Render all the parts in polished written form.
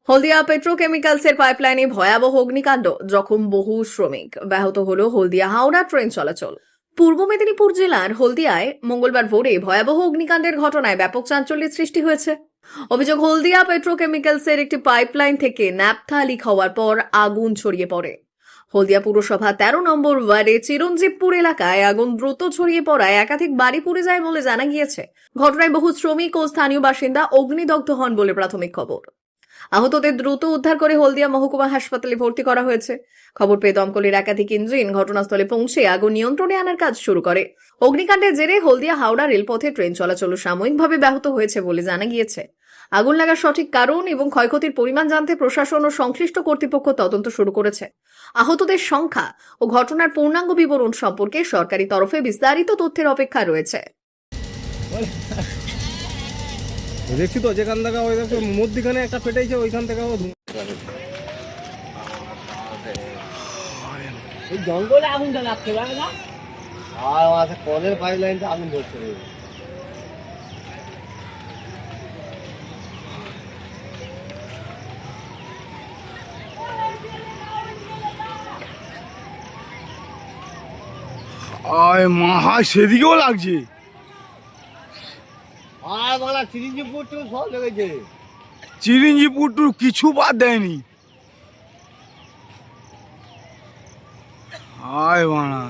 হলদিয়া পেট্রোকেমিক্যালসের পাইপলাইনে ভয়াবহ অগ্নিকাণ্ড, জখম বহু শ্রমিক, ব্যাহত হল হলদিয়া হাওড়া ট্রেন চলাচল। পূর্ব মেদিনীপুর জেলার হলদিয়ায় মঙ্গলবার ভোরে ভয়াবহ অগ্নিকাণ্ডের ঘটনায় ব্যাপক চাঞ্চল্যের সৃষ্টি হয়েছে। অভিযোগ, হলদিয়া পেট্রোকেমিক্যালসের একটি পাইপলাইন থেকে ন্যাপথা লিক হওয়ার পর আগুন ছড়িয়ে পড়ে। হলদিয়া পুরসভা 13 নম্বর ওয়ার্ডে চিরঞ্জীবপুর এলাকায় আগুন দ্রুত ছড়িয়ে পড়ায় একাধিক বাড়ি পুড়ে যায় বলে জানা গিয়েছে। ঘটনায় বহু শ্রমিক ও স্থানীয় বাসিন্দা অগ্নিদগ্ধ হন বলে প্রাথমিক খবর। আহতদের দ্রুত উদ্ধার করে হলদিয়া মহকুমা হাসপাতালে ভর্তি করা হয়েছে। খবর পেয়ে দমকলের একাধিক ইঞ্জিন ঘটনাস্থলে পৌঁছে আগুন নিয়ন্ত্রণে আনার কাজ শুরু করে। অগ্নিকাণ্ডের জেরে হলদিয়া হাওড়া রেলপথে ট্রেন চলাচল সাময়িকভাবে ব্যাহত হয়েছে বলে জানা গিয়েছে। আগুন লাগার সঠিক কারণ এবং ক্ষয়ক্ষতির পরিমাণ জানতে প্রশাসন ও সংশ্লিষ্ট কর্তৃপক্ষ তদন্ত শুরু করেছে। আহতদের সংখ্যা ও ঘটনার পূর্ণাঙ্গ বিবরণ সম্পর্কে সরকারি তরফে বিস্তারিত তথ্যের অপেক্ষা রয়েছে। দেখছি তো যেখান থেকে ওই দেখো মধ্যখানে একটা পেটাইছে, ওইখান থেকে ওই জঙ্গলে আগুনটা লাগছে না, আর আছে কলের পাইপ লাইনটা আগুন ধরছে। আয় মাহা সেদিকেও লাগছে। আর বাংলা চিরঞ্জীবপুর টু সব লেগেছে। চিরঞ্জীবপুর টু কিছু বাদ দেয়নি। আয় বানা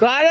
কারে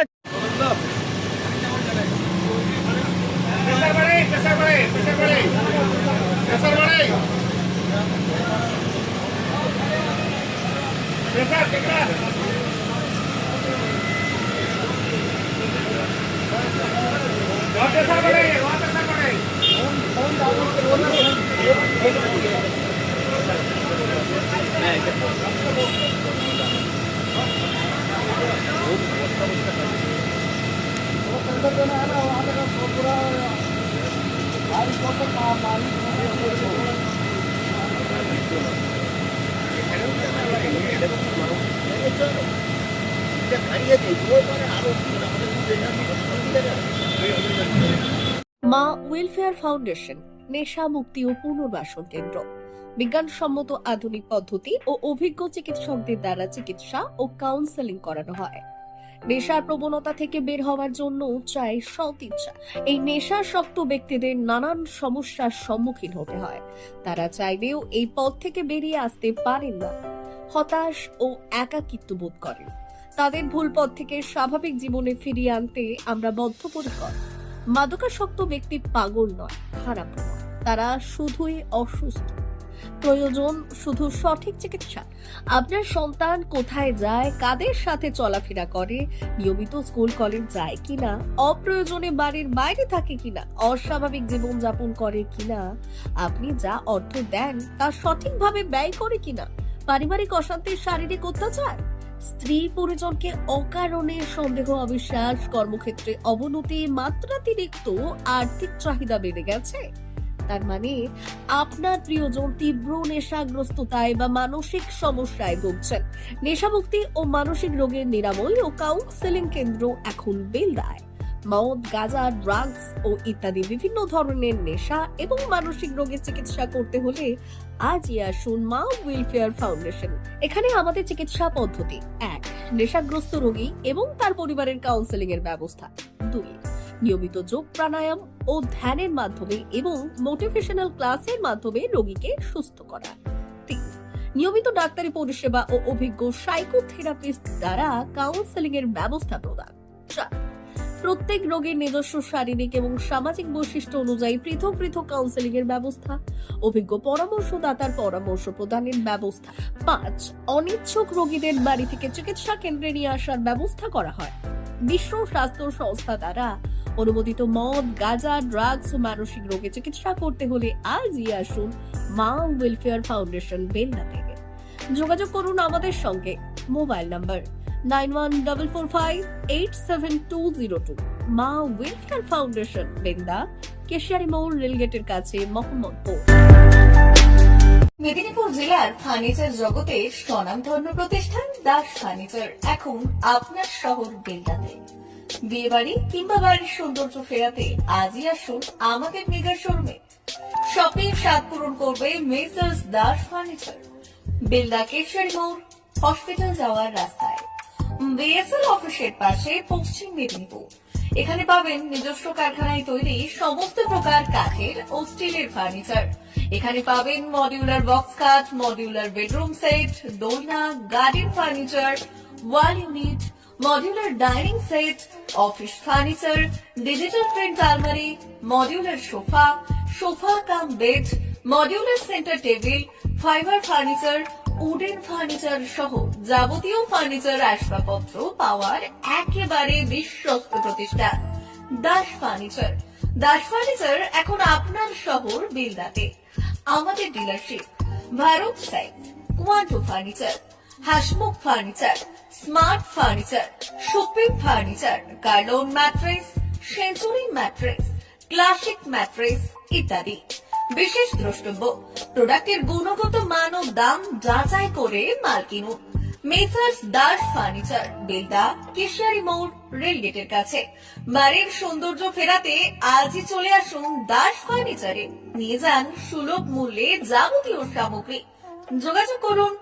মা ওয়েলফেয়ার ফাউন্ডেশন নেশা মুক্তি ও পুনর্বাসন কেন্দ্র। বিজ্ঞানসম্মত আধুনিক পদ্ধতি ও অভিজ্ঞ চিকিৎসকদের দ্বারা চিকিৎসা ও কাউন্সেলিং করানো হয়। নেশার প্রবণতা থেকে বের হওয়ার জন্য চাই সৎ ইচ্ছা। এই নেশাসক্ত ব্যক্তিদের নানান সমস্যার সম্মুখীন হতে হয়। তারা চাইলেও এই পথ থেকে বেরিয়ে আসতে পারেন না, হতাশ ও একাকিত্ব বোধ করেন। তাদের ভুল পথ থেকে স্বাভাবিক জীবনে ফিরিয়ে আনতে আমরা বদ্ধপরিকর। মাদকাসক্ত ব্যক্তি পাগল নয়, খারাপ নয়, তারা শুধুই অসুস্থ। প্রয়োজন শুধু সঠিক চিকিৎসা। আপনার সন্তান কোথায় যায়, কাদের সাথে চলাফেরা করে, নিয়মিত স্কুল কলেজ যায় কিনা, অপ্রয়োজনে বাড়ির বাইরে থাকে কিনা, অস্বাভাবিক জীবনযাপন করে কিনা, আপনি যা অর্থ দেন তা সঠিকভাবে ব্যয় করে কিনা, পারিবারিক অশান্তি, শারীরিক অত্যাচার, স্ত্রী পরিজনকে অকারণে সন্দেহ, অবিশ্বাস, কর্মক্ষেত্রে অবনতি, মাত্রাতিরিক্ত আর্থিক চাহিদা বেড়ে গেছে। তার মানে আপনার প্রিয়জন তীব্র নেশাগ্রস্ততায় বা মানসিক সমস্যায় ভুগছেন। নেশামুক্তি ও মানসিক রোগের নিরাময় ও কাউন্সেলিং কেন্দ্র এখন বেলদায়। মদ, গাঁজা, ড্রাগস ও ইত্যাদি বিভিন্ন ধরনের নেশা এবং মানসিক রোগের চিকিৎসা করতে হলে আজই আসুন মা ওয়েলফেয়ার ফাউন্ডেশন। এখানে আমাদের চিকিৎসা পদ্ধতি: 1. নেশাগ্রস্ত রোগী এবং তার পরিবারের কাউন্সেলিং এর ব্যবস্থা। 2. নিয়মিত যোগ, প্রাণায়াম ও ধ্যানের মাধ্যমে এবং মোটিভেশনাল ক্লাসের মাধ্যমে রোগীকে সুস্থ করা। 3. নিয়মিত ডাক্তারি পরিষেবা ও অভিজ্ঞ সাইকোথেরাপিস্ট দ্বারা কাউন্সেলিং এর ব্যবস্থা প্রদান। 4. প্রত্যেক রোগীর নিজস্ব শারীরিক এবং সামাজিক বৈশিষ্ট্য অনুযায়ী পৃথক পৃথক কাউন্সেলিং এর ব্যবস্থা, অভিজ্ঞ পরামর্শদাতার পরামর্শ প্রদানের ব্যবস্থা। 5. অনিচ্ছুক রোগীদের বাড়ি থেকে চিকিৎসা কেন্দ্রে নিয়ে আসার ব্যবস্থা করা হয়। বিশ্ব স্বাস্থ্য সংস্থা দ্বারা অনুমোদিত মদ, গাঁজা, ড্রাগস ও মানসিক রোগে চিকিৎসা করতে হলে আজই আসুন মা ওয়েলফেয়ার ফাউন্ডেশন বেলদা থেকে। যোগাযোগ করুন আমাদের সঙ্গে মোবাইল নাম্বার 9144587202। মা ওয়েলফেয়ার ফাউন্ডেশন, বেন্দা, কেশিয়ারি মোড়, রেলগেটের কাছে, মোহাম্মদপুর। মেদিনীপুর জেলার ফার্নিচার জগতে স্বনামধন্য প্রতিষ্ঠান দাস ফার্নিচার এখন আপনার শহর বেলদাতে। বিয়ে বাড়ি কিংবা বাড়ির সৌন্দর্য ফেরাতে আজই আসুন আমাদের মেগা শোরুমে। শপিং স্বাদ পূরণ করবে মেসার্স দাস ফার্নিচার, বেলদা কেশিয়ারি মোড়, হসপিটাল যাওয়ার রাস্তায়, বিএসএল অফিসের পাশে, পশ্চিম মেদিনীপুর। এখানে পাবেন নিজস্ব কারখানায় তৈরি সমস্ত প্রকার কাঠের ও স্টিলের ফার্নিচার। এখানে পাবেন modular box cut, modular bedroom set, দোলনা, garden furniture, wall unit, modular dining set, office furniture, digital print আলমারি, modular sofa, sofa cum bed, modular centre table, fibre furniture, wooden furniture সহ যাবতীয় ফার্নিচার আসবাবপত্র পাওয়ার একেবারে বিশ্বস্ত প্রতিষ্ঠান দাস ফার্নিচার। দাস ফার্নিচার এখন আপনার শহর বেলদাতে। আমাদের dealership Bharat side, Quanto furniture, Hasmukh furniture, smart furniture, supreme furniture, Kurlon mattress, century mattress, classic mattress ইত্যাদি। বিশেষ দ্রষ্টব্য, প্রোডাক্টের গুণগত মান ও দাম যাচাই করে মাল কিনুন। মেসার্স দাস ফার্নিচার, বেলদা, কেশিয়ারি মোড়, রেলগেটের কাছে। বাড়ির সৌন্দর্য ফেরাতে আজই চলে আসুন দাস ফার্নিচারে। নিয়ে যান সুলভ মূল্যে যাবতীয় সামগ্রী। যোগাযোগ করুন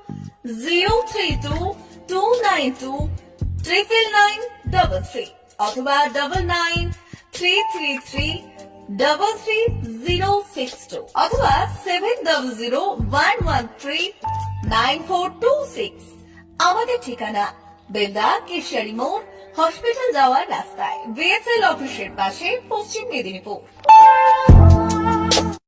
03229239933 অথবা 9933333062 অথবা 7001139426। আমাদের ঠিকানা বেলদা কেশিয়ারি মোড়, হসপিটাল যাওয়ার রাস্তায়, বিএসএল অফিসের পাশে, পশ্চিম মেদিনীপুর।